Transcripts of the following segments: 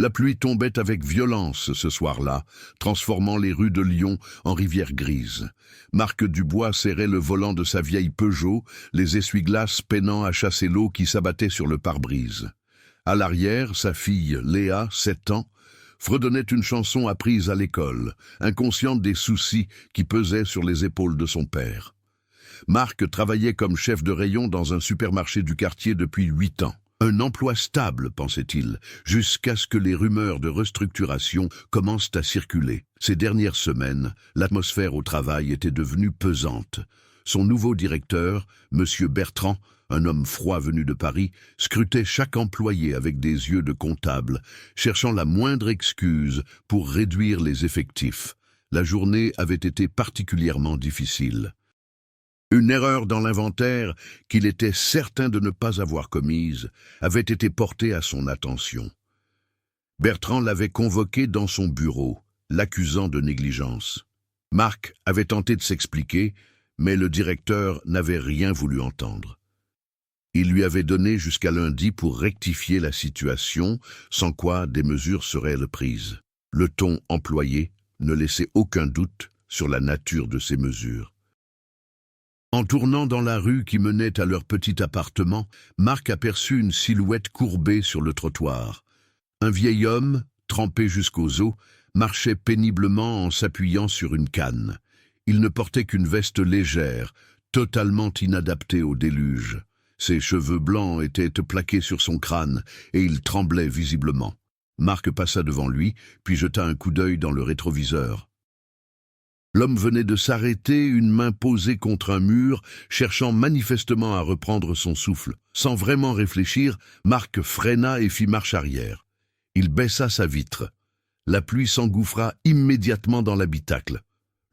La pluie tombait avec violence ce soir-là, transformant les rues de Lyon en rivière grise. Marc Dubois serrait le volant de sa vieille Peugeot, les essuie-glaces peinant à chasser l'eau qui s'abattait sur le pare-brise. À l'arrière, sa fille, Léa, 7 ans, fredonnait une chanson apprise à l'école, inconsciente des soucis qui pesaient sur les épaules de son père. Marc travaillait comme chef de rayon dans un supermarché du quartier depuis 8 ans. Un emploi stable, pensait-il, jusqu'à ce que les rumeurs de restructuration commencent à circuler. Ces dernières semaines, l'atmosphère au travail était devenue pesante. Son nouveau directeur, M. Bertrand, un homme froid venu de Paris, scrutait chaque employé avec des yeux de comptable, cherchant la moindre excuse pour réduire les effectifs. La journée avait été particulièrement difficile. Une erreur dans l'inventaire, qu'il était certain de ne pas avoir commise, avait été portée à son attention. Bertrand l'avait convoqué dans son bureau, l'accusant de négligence. Marc avait tenté de s'expliquer, mais le directeur n'avait rien voulu entendre. Il lui avait donné jusqu'à lundi pour rectifier la situation, sans quoi des mesures seraient prises. Le ton employé ne laissait aucun doute sur la nature de ces mesures. En tournant dans la rue qui menait à leur petit appartement, Marc aperçut une silhouette courbée sur le trottoir. Un vieil homme, trempé jusqu'aux os, marchait péniblement en s'appuyant sur une canne. Il ne portait qu'une veste légère, totalement inadaptée au déluge. Ses cheveux blancs étaient plaqués sur son crâne et il tremblait visiblement. Marc passa devant lui, puis jeta un coup d'œil dans le rétroviseur. L'homme venait de s'arrêter, une main posée contre un mur, cherchant manifestement à reprendre son souffle. Sans vraiment réfléchir, Marc freina et fit marche arrière. Il baissa sa vitre. La pluie s'engouffra immédiatement dans l'habitacle.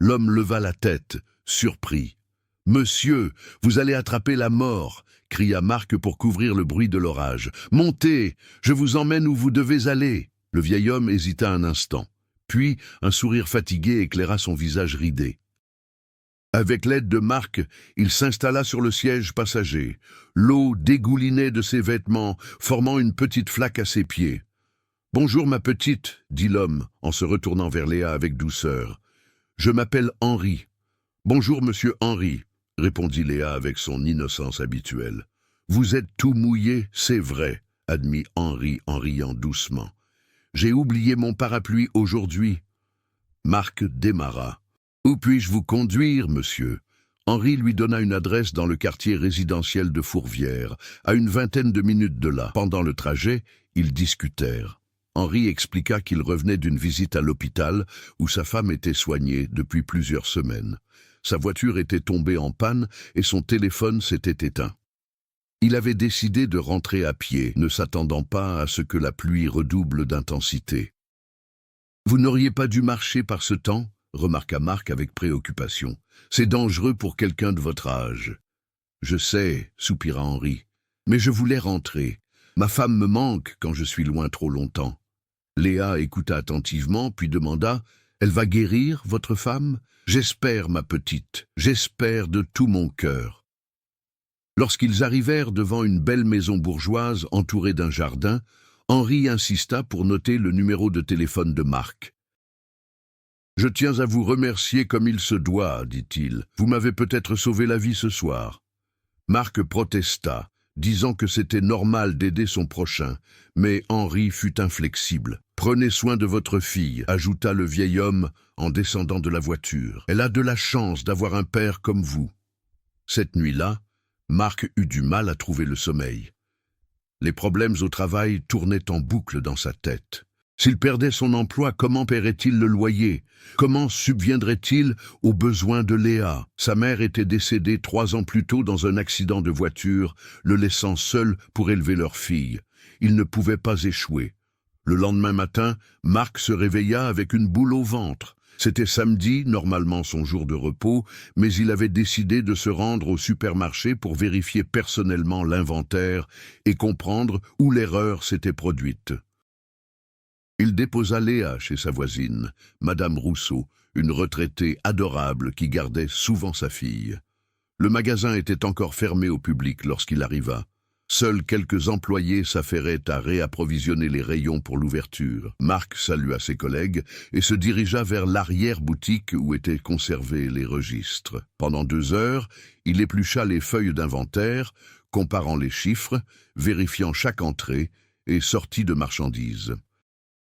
L'homme leva la tête, surpris. « Monsieur, vous allez attraper la mort !» cria Marc pour couvrir le bruit de l'orage. « Montez, je vous emmène où vous devez aller !» Le vieil homme hésita un instant. Puis, un sourire fatigué éclaira son visage ridé. Avec l'aide de Marc, il s'installa sur le siège passager. L'eau dégoulinait de ses vêtements, formant une petite flaque à ses pieds. « Bonjour ma petite, » dit l'homme, en se retournant vers Léa avec douceur. « Je m'appelle Henri. »« Bonjour monsieur Henri, » répondit Léa avec son innocence habituelle. « Vous êtes tout mouillé, c'est vrai, » admit Henri en riant doucement. J'ai oublié mon parapluie aujourd'hui. Marc démarra. Où puis-je vous conduire, monsieur? Henri lui donna une adresse dans le quartier résidentiel de Fourvière, à une vingtaine de minutes de là. Pendant le trajet, ils discutèrent. Henri expliqua qu'il revenait d'une visite à l'hôpital où sa femme était soignée depuis plusieurs semaines. Sa voiture était tombée en panne et son téléphone s'était éteint. Il avait décidé de rentrer à pied, ne s'attendant pas à ce que la pluie redouble d'intensité. « Vous n'auriez pas dû marcher par ce temps ?» remarqua Marc avec préoccupation. « C'est dangereux pour quelqu'un de votre âge. »« Je sais, » soupira Henri, « mais je voulais rentrer. Ma femme me manque quand je suis loin trop longtemps. » Léa écouta attentivement, puis demanda « Elle va guérir, votre femme ?»« J'espère, ma petite, j'espère de tout mon cœur. » Lorsqu'ils arrivèrent devant une belle maison bourgeoise entourée d'un jardin, Henri insista pour noter le numéro de téléphone de Marc. « Je tiens à vous remercier comme il se doit, dit-il. Vous m'avez peut-être sauvé la vie ce soir. » Marc protesta, disant que c'était normal d'aider son prochain, mais Henri fut inflexible. « Prenez soin de votre fille, » ajouta le vieil homme en descendant de la voiture. « Elle a de la chance d'avoir un père comme vous. » Cette nuit-là, Marc eut du mal à trouver le sommeil. Les problèmes au travail tournaient en boucle dans sa tête. S'il perdait son emploi, comment paierait-il le loyer? Comment subviendrait-il aux besoins de Léa? Sa mère était décédée 3 ans plus tôt dans un accident de voiture, le laissant seul pour élever leur fille. Il ne pouvait pas échouer. Le lendemain matin, Marc se réveilla avec une boule au ventre. C'était samedi, normalement son jour de repos, mais il avait décidé de se rendre au supermarché pour vérifier personnellement l'inventaire et comprendre où l'erreur s'était produite. Il déposa Léa chez sa voisine, Madame Rousseau, une retraitée adorable qui gardait souvent sa fille. Le magasin était encore fermé au public lorsqu'il arriva. Seuls quelques employés s'affairaient à réapprovisionner les rayons pour l'ouverture. Marc salua ses collègues et se dirigea vers l'arrière-boutique où étaient conservés les registres. Pendant 2 heures, il éplucha les feuilles d'inventaire, comparant les chiffres, vérifiant chaque entrée et sortie de marchandises.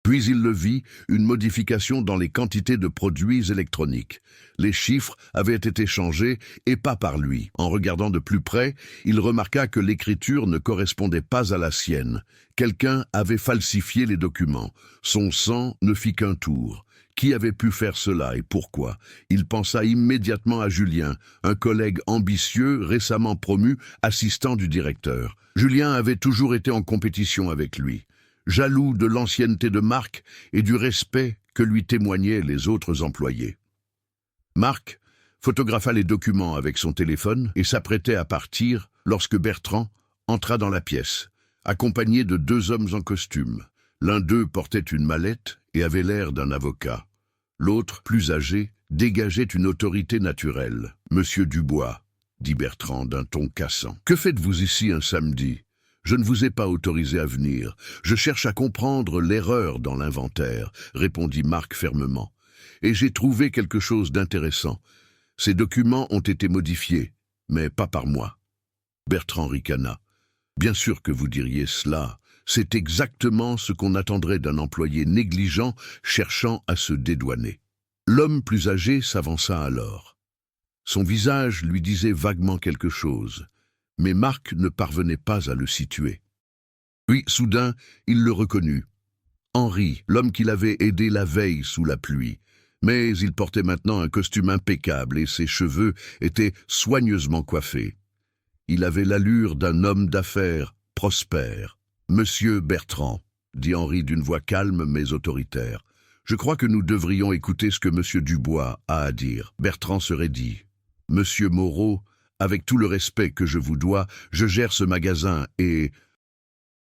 Puis il le vit, une modification dans les quantités de produits électroniques. Les chiffres avaient été changés et pas par lui. En regardant de plus près, il remarqua que l'écriture ne correspondait pas à la sienne. Quelqu'un avait falsifié les documents. Son sang ne fit qu'un tour. Qui avait pu faire cela et pourquoi? Il pensa immédiatement à Julien, un collègue ambitieux récemment promu assistant du directeur. Julien avait toujours été en compétition avec lui. Jaloux de l'ancienneté de Marc et du respect que lui témoignaient les autres employés. Marc photographa les documents avec son téléphone et s'apprêtait à partir lorsque Bertrand entra dans la pièce, accompagné de 2 hommes en costume. L'un d'eux portait une mallette et avait l'air d'un avocat. L'autre, plus âgé, dégageait une autorité naturelle. « Monsieur Dubois », dit Bertrand d'un ton cassant, « que faites-vous ici un samedi ? Je ne vous ai pas autorisé à venir. Je cherche à comprendre l'erreur dans l'inventaire, répondit Marc fermement. Et j'ai trouvé quelque chose d'intéressant. Ces documents ont été modifiés, mais pas par moi. Bertrand ricana. Bien sûr que vous diriez cela. C'est exactement ce qu'on attendrait d'un employé négligent cherchant à se dédouaner. L'homme plus âgé s'avança alors. Son visage lui disait vaguement quelque chose. Mais Marc ne parvenait pas à le situer. Puis, soudain, il le reconnut. Henri, l'homme qu'il avait aidé la veille sous la pluie. Mais il portait maintenant un costume impeccable et ses cheveux étaient soigneusement coiffés. Il avait l'allure d'un homme d'affaires prospère. « Monsieur Bertrand », dit Henri d'une voix calme mais autoritaire, « je crois que nous devrions écouter ce que monsieur Dubois a à dire. » Bertrand se raidit. « Monsieur Moreau, avec tout le respect que je vous dois, je gère ce magasin et... »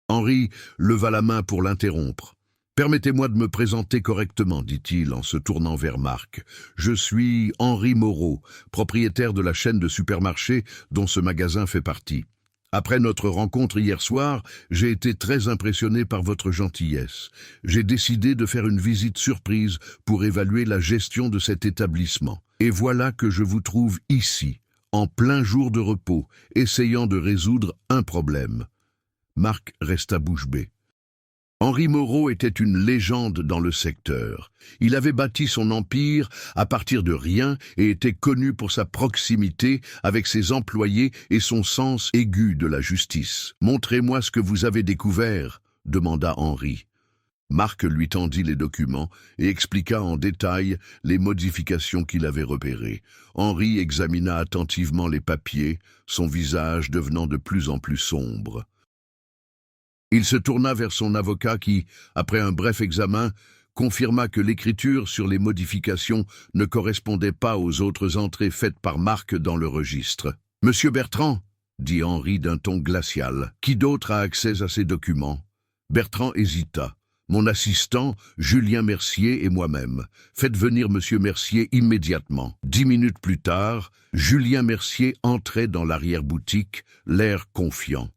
Henri leva la main pour l'interrompre. « Permettez-moi de me présenter correctement, dit-il en se tournant vers Marc. Je suis Henri Moreau, propriétaire de la chaîne de supermarchés dont ce magasin fait partie. Après notre rencontre hier soir, j'ai été très impressionné par votre gentillesse. J'ai décidé de faire une visite surprise pour évaluer la gestion de cet établissement. Et voilà que je vous trouve ici, en plein jour de repos, essayant de résoudre un problème. » Marc resta bouche bée. Henri Moreau était une légende dans le secteur. Il avait bâti son empire à partir de rien et était connu pour sa proximité avec ses employés et son sens aigu de la justice. « Montrez-moi ce que vous avez découvert » demanda Henri. Marc lui tendit les documents et expliqua en détail les modifications qu'il avait repérées. Henri examina attentivement les papiers, son visage devenant de plus en plus sombre. Il se tourna vers son avocat qui, après un bref examen, confirma que l'écriture sur les modifications ne correspondait pas aux autres entrées faites par Marc dans le registre. « Monsieur Bertrand » dit Henri d'un ton glacial, « qui d'autre a accès à ces documents ?» Bertrand hésita. « Mon assistant, Julien Mercier et moi-même. Faites venir monsieur Mercier immédiatement. » 10 minutes plus tard, Julien Mercier entrait dans l'arrière-boutique, l'air confiant.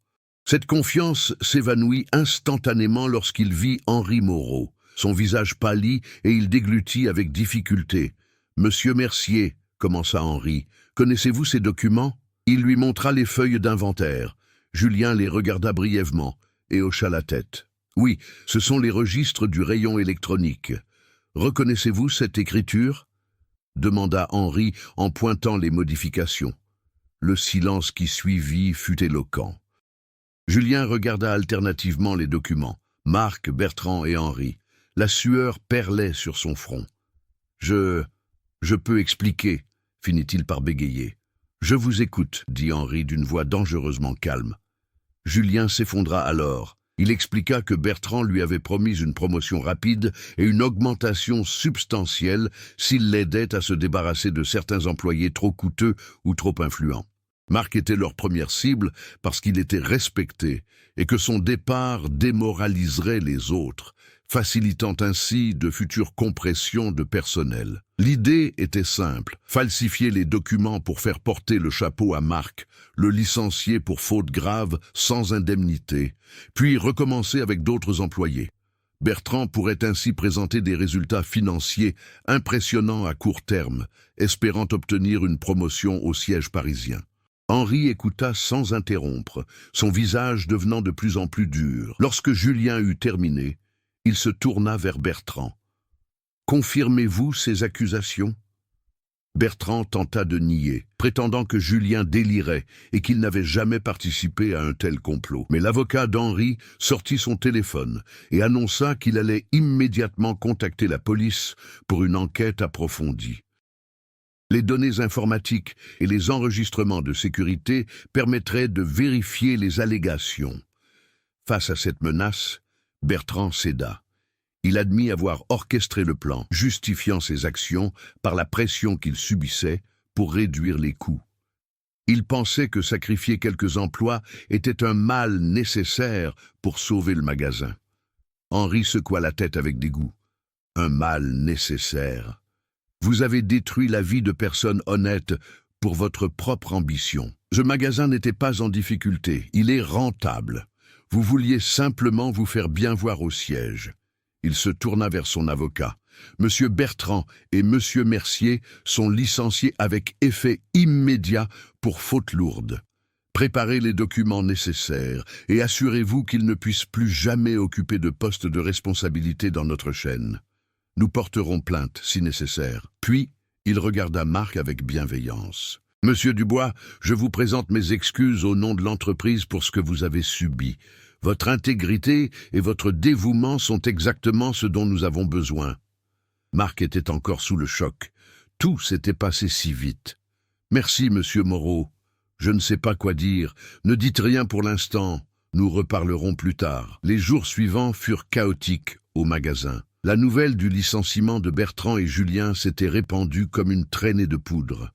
Cette confiance s'évanouit instantanément lorsqu'il vit Henri Moreau. Son visage pâlit et il déglutit avec difficulté. « Monsieur Mercier, » commença Henri, « connaissez-vous ces documents ?» Il lui montra les feuilles d'inventaire. Julien les regarda brièvement et hocha la tête. « Oui, ce sont les registres du rayon électronique. Reconnaissez-vous cette écriture ?» demanda Henri en pointant les modifications. Le silence qui suivit fut éloquent. Julien regarda alternativement les documents, Marc, Bertrand et Henri. La sueur perlait sur son front. « Je peux expliquer, » finit-il par bégayer. « Je vous écoute, » dit Henri d'une voix dangereusement calme. Julien s'effondra alors. Il expliqua que Bertrand lui avait promis une promotion rapide et une augmentation substantielle s'il l'aidait à se débarrasser de certains employés trop coûteux ou trop influents. Marc était leur première cible parce qu'il était respecté et que son départ démoraliserait les autres. facilitant ainsi de futures compressions de personnel. L'idée était simple, falsifier les documents pour faire porter le chapeau à Marc, le licencier pour faute grave sans indemnité, puis recommencer avec d'autres employés. Bertrand pourrait ainsi présenter des résultats financiers impressionnants à court terme, espérant obtenir une promotion au siège parisien. Henri écouta sans interrompre, son visage devenant de plus en plus dur. Lorsque Julien eut terminé, il se tourna vers Bertrand. « Confirmez-vous ces accusations ?» Bertrand tenta de nier, prétendant que Julien délirait et qu'il n'avait jamais participé à un tel complot. Mais l'avocat d'Henri sortit son téléphone et annonça qu'il allait immédiatement contacter la police pour une enquête approfondie. Les données informatiques et les enregistrements de sécurité permettraient de vérifier les allégations. Face à cette menace, Bertrand céda. Il admit avoir orchestré le plan, justifiant ses actions par la pression qu'il subissait pour réduire les coûts. Il pensait que sacrifier quelques emplois était un mal nécessaire pour sauver le magasin. Henri secoua la tête avec dégoût. Un mal nécessaire. Vous avez détruit la vie de personnes honnêtes pour votre propre ambition. Ce magasin n'était pas en difficulté, il est rentable. Vous vouliez simplement vous faire bien voir au siège. Il se tourna vers son avocat. Monsieur Bertrand et Monsieur Mercier sont licenciés avec effet immédiat pour faute lourde. Préparez les documents nécessaires et assurez-vous qu'ils ne puissent plus jamais occuper de poste de responsabilité dans notre chaîne. Nous porterons plainte si nécessaire. Puis, il regarda Marc avec bienveillance. « Monsieur Dubois, je vous présente mes excuses au nom de l'entreprise pour ce que vous avez subi. Votre intégrité et votre dévouement sont exactement ce dont nous avons besoin. » Marc était encore sous le choc. Tout s'était passé si vite. « Merci, monsieur Moreau. Je ne sais pas quoi dire. Ne dites rien pour l'instant. Nous reparlerons plus tard. » Les jours suivants furent chaotiques au magasin. La nouvelle du licenciement de Bertrand et Julien s'était répandue comme une traînée de poudre.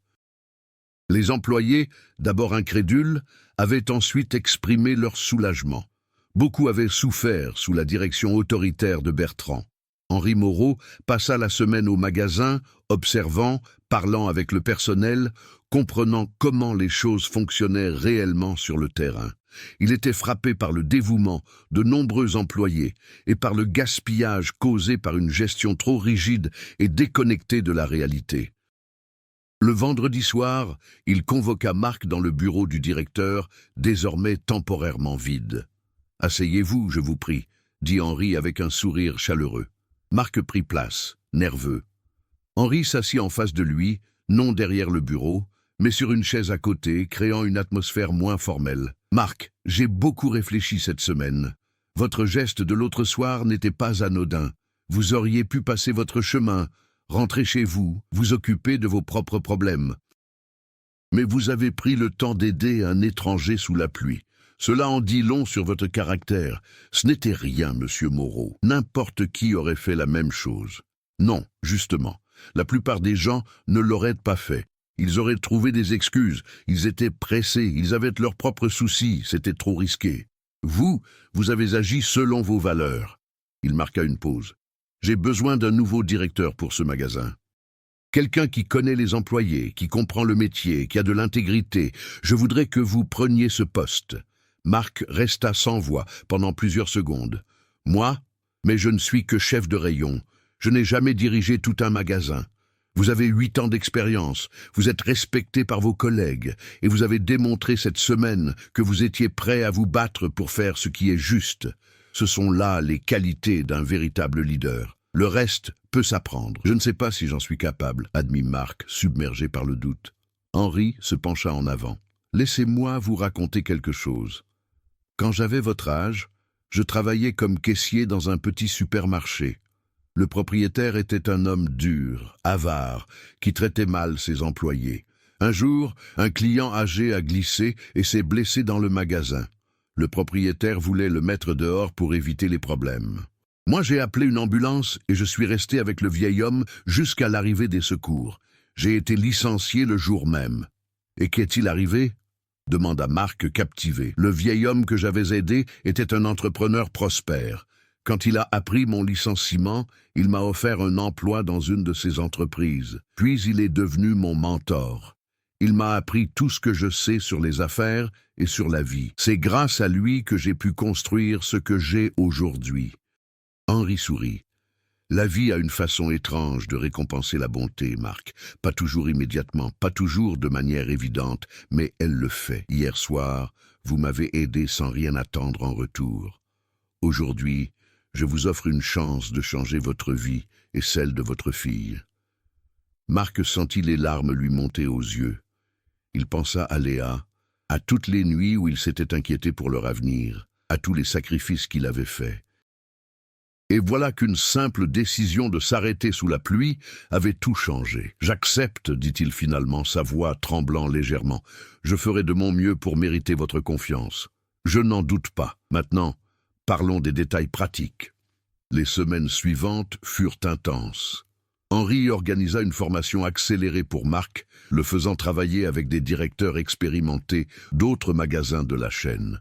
Les employés, d'abord incrédules, avaient ensuite exprimé leur soulagement. Beaucoup avaient souffert sous la direction autoritaire de Bertrand. Henri Moreau passa la semaine au magasin, observant, parlant avec le personnel, comprenant comment les choses fonctionnaient réellement sur le terrain. Il était frappé par le dévouement de nombreux employés et par le gaspillage causé par une gestion trop rigide et déconnectée de la réalité. Le vendredi soir, il convoqua Marc dans le bureau du directeur, désormais temporairement vide. « Asseyez-vous, je vous prie », dit Henri avec un sourire chaleureux. Marc prit place, nerveux. Henri s'assit en face de lui, non derrière le bureau, mais sur une chaise à côté, créant une atmosphère moins formelle. « Marc, j'ai beaucoup réfléchi cette semaine. Votre geste de l'autre soir n'était pas anodin. Vous auriez pu passer votre chemin, rentrer chez vous, vous occuper de vos propres problèmes. Mais vous avez pris le temps d'aider un étranger sous la pluie. Cela en dit long sur votre caractère. Ce n'était rien, monsieur Moreau. N'importe qui aurait fait la même chose. Non, justement. La plupart des gens ne l'auraient pas fait. Ils auraient trouvé des excuses. Ils étaient pressés. Ils avaient leurs propres soucis. C'était trop risqué. Vous avez agi selon vos valeurs. Il marqua une pause. J'ai besoin d'un nouveau directeur pour ce magasin. Quelqu'un qui connaît les employés, qui comprend le métier, qui a de l'intégrité. Je voudrais que vous preniez ce poste. Marc resta sans voix pendant plusieurs secondes. Moi, mais je ne suis que chef de rayon. Je n'ai jamais dirigé tout un magasin. Vous avez 8 ans d'expérience, vous êtes respecté par vos collègues, et vous avez démontré cette semaine que vous étiez prêt à vous battre pour faire ce qui est juste. Ce sont là les qualités d'un véritable leader. Le reste peut s'apprendre. Je ne sais pas si j'en suis capable, admit Marc, submergé par le doute. Henri se pencha en avant. Laissez-moi vous raconter quelque chose. Quand j'avais votre âge, je travaillais comme caissier dans un petit supermarché. Le propriétaire était un homme dur, avare, qui traitait mal ses employés. Un jour, un client âgé a glissé et s'est blessé dans le magasin. Le propriétaire voulait le mettre dehors pour éviter les problèmes. Moi, j'ai appelé une ambulance et je suis resté avec le vieil homme jusqu'à l'arrivée des secours. J'ai été licencié le jour même. Et qu'est-il arrivé ? Demanda Marc captivé. Le vieil homme que j'avais aidé était un entrepreneur prospère. Quand il a appris mon licenciement, il m'a offert un emploi dans une de ses entreprises. Puis il est devenu mon mentor. Il m'a appris tout ce que je sais sur les affaires et sur la vie. C'est grâce à lui que j'ai pu construire ce que j'ai aujourd'hui. Henri sourit. La vie a une façon étrange de récompenser la bonté, Marc. Pas toujours immédiatement, pas toujours de manière évidente, mais elle le fait. Hier soir, vous m'avez aidé sans rien attendre en retour. Aujourd'hui, je vous offre une chance de changer votre vie et celle de votre fille. Marc sentit les larmes lui monter aux yeux. Il pensa à Léa, à toutes les nuits où il s'était inquiété pour leur avenir, à tous les sacrifices qu'il avait faits. Et voilà qu'une simple décision de s'arrêter sous la pluie avait tout changé. « J'accepte, dit-il finalement, sa voix tremblant légèrement. Je ferai de mon mieux pour mériter votre confiance. Je n'en doute pas. Maintenant, parlons des détails pratiques. » Les semaines suivantes furent intenses. Henri organisa une formation accélérée pour Marc, le faisant travailler avec des directeurs expérimentés d'autres magasins de la chaîne.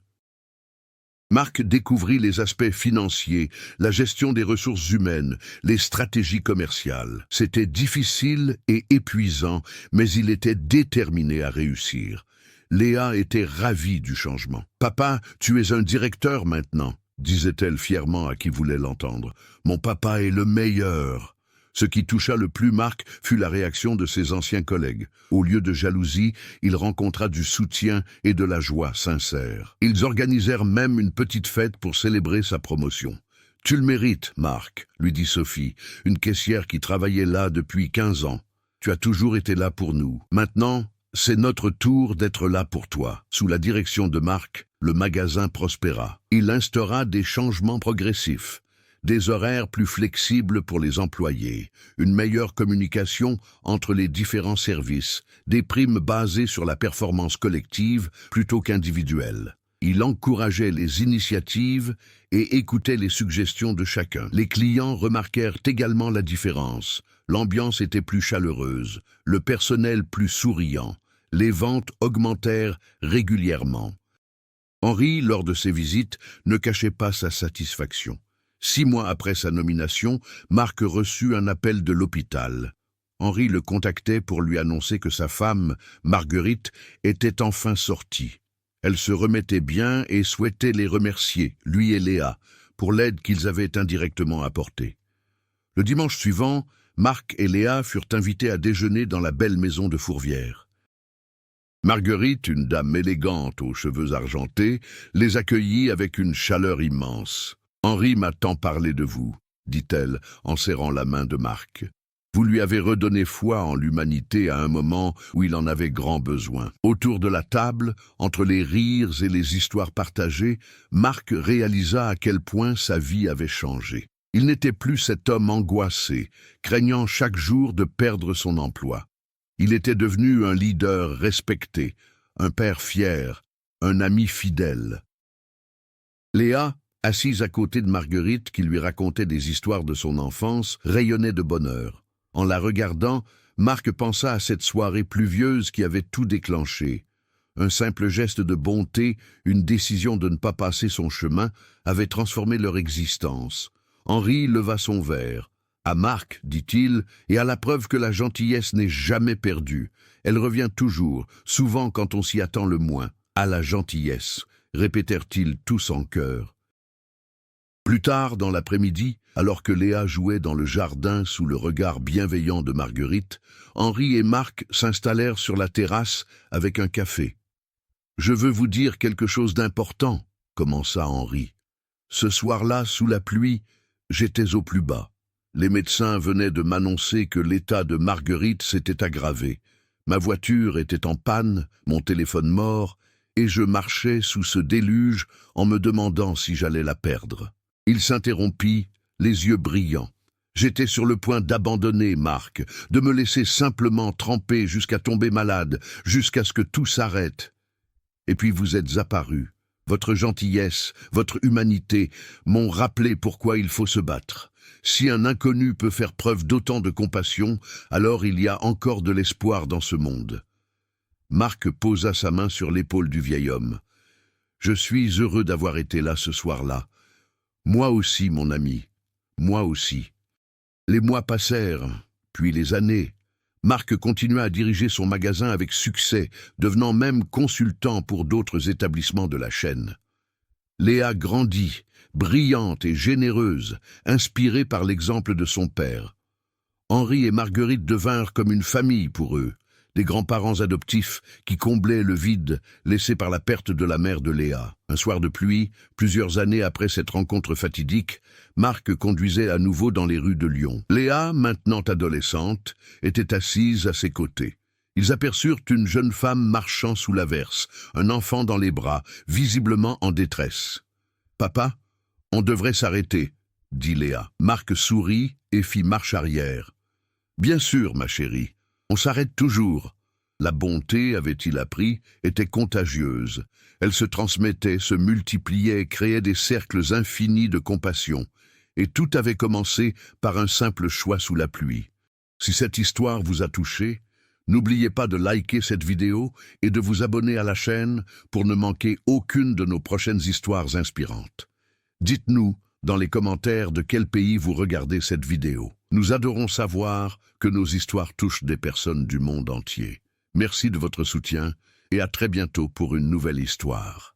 Marc découvrit les aspects financiers, la gestion des ressources humaines, les stratégies commerciales. C'était difficile et épuisant, mais il était déterminé à réussir. Léa était ravie du changement. « Papa, tu es un directeur maintenant », disait-elle fièrement à qui voulait l'entendre. « Mon papa est le meilleur ». Ce qui toucha le plus Marc fut la réaction de ses anciens collègues. Au lieu de jalousie, il rencontra du soutien et de la joie sincère. Ils organisèrent même une petite fête pour célébrer sa promotion. « Tu le mérites, Marc », lui dit Sophie, une caissière qui travaillait là depuis 15 ans. « Tu as toujours été là pour nous. Maintenant, c'est notre tour d'être là pour toi. » Sous la direction de Marc, le magasin prospéra. Il instaura des changements progressifs. Des horaires plus flexibles pour les employés, une meilleure communication entre les différents services, des primes basées sur la performance collective plutôt qu'individuelle. Il encourageait les initiatives et écoutait les suggestions de chacun. Les clients remarquèrent également la différence. L'ambiance était plus chaleureuse, le personnel plus souriant, les ventes augmentèrent régulièrement. Henri, lors de ses visites, ne cachait pas sa satisfaction. 6 mois après sa nomination, Marc reçut un appel de l'hôpital. Henri le contactait pour lui annoncer que sa femme, Marguerite, était enfin sortie. Elle se remettait bien et souhaitait les remercier, lui et Léa, pour l'aide qu'ils avaient indirectement apportée. Le dimanche suivant, Marc et Léa furent invités à déjeuner dans la belle maison de Fourvière. Marguerite, une dame élégante aux cheveux argentés, les accueillit avec une chaleur immense. « Henri m'a tant parlé de vous, » dit-elle en serrant la main de Marc. « Vous lui avez redonné foi en l'humanité à un moment où il en avait grand besoin. » Autour de la table, entre les rires et les histoires partagées, Marc réalisa à quel point sa vie avait changé. Il n'était plus cet homme angoissé, craignant chaque jour de perdre son emploi. Il était devenu un leader respecté, un père fier, un ami fidèle. Léa, assise à côté de Marguerite qui lui racontait des histoires de son enfance, rayonnait de bonheur. En la regardant, Marc pensa à cette soirée pluvieuse qui avait tout déclenché. Un simple geste de bonté, une décision de ne pas passer son chemin, avait transformé leur existence. Henri leva son verre. « À Marc, dit-il, et à la preuve que la gentillesse n'est jamais perdue. Elle revient toujours, souvent quand on s'y attend le moins. À la gentillesse, répétèrent-ils tous en chœur. Plus tard, dans l'après-midi, alors que Léa jouait dans le jardin sous le regard bienveillant de Marguerite, Henri et Marc s'installèrent sur la terrasse avec un café. « Je veux vous dire quelque chose d'important, » commença Henri. « Ce soir-là, sous la pluie, j'étais au plus bas. Les médecins venaient de m'annoncer que l'état de Marguerite s'était aggravé. Ma voiture était en panne, mon téléphone mort, et je marchais sous ce déluge en me demandant si j'allais la perdre. » Il s'interrompit, les yeux brillants. « J'étais sur le point d'abandonner, Marc, de me laisser simplement tremper jusqu'à tomber malade, jusqu'à ce que tout s'arrête. Et puis vous êtes apparu. Votre gentillesse, votre humanité m'ont rappelé pourquoi il faut se battre. Si un inconnu peut faire preuve d'autant de compassion, alors il y a encore de l'espoir dans ce monde. » Marc posa sa main sur l'épaule du vieil homme. « Je suis heureux d'avoir été là ce soir-là. Moi aussi, mon ami, moi aussi. Les mois passèrent, puis les années. Marc continua à diriger son magasin avec succès, devenant même consultant pour d'autres établissements de la chaîne. Léa grandit, brillante et généreuse, inspirée par l'exemple de son père. Henri et Marguerite devinrent comme une famille pour eux, des grands-parents adoptifs qui comblaient le vide laissé par la perte de la mère de Léa. Un soir de pluie, plusieurs années après cette rencontre fatidique, Marc conduisait à nouveau dans les rues de Lyon. Léa, maintenant adolescente, était assise à ses côtés. Ils aperçurent une jeune femme marchant sous l'averse, un enfant dans les bras, visiblement en détresse. « Papa, on devrait s'arrêter, » dit Léa. Marc sourit et fit marche arrière. « Bien sûr, ma chérie. On s'arrête toujours. » La bonté, avait-il appris, était contagieuse. Elle se transmettait, se multipliait, créait des cercles infinis de compassion. Et tout avait commencé par un simple choix sous la pluie. Si cette histoire vous a touché, n'oubliez pas de liker cette vidéo et de vous abonner à la chaîne pour ne manquer aucune de nos prochaines histoires inspirantes. Dites-nous dans les commentaires de quel pays vous regardez cette vidéo. Nous adorons savoir que nos histoires touchent des personnes du monde entier. Merci de votre soutien et à très bientôt pour une nouvelle histoire.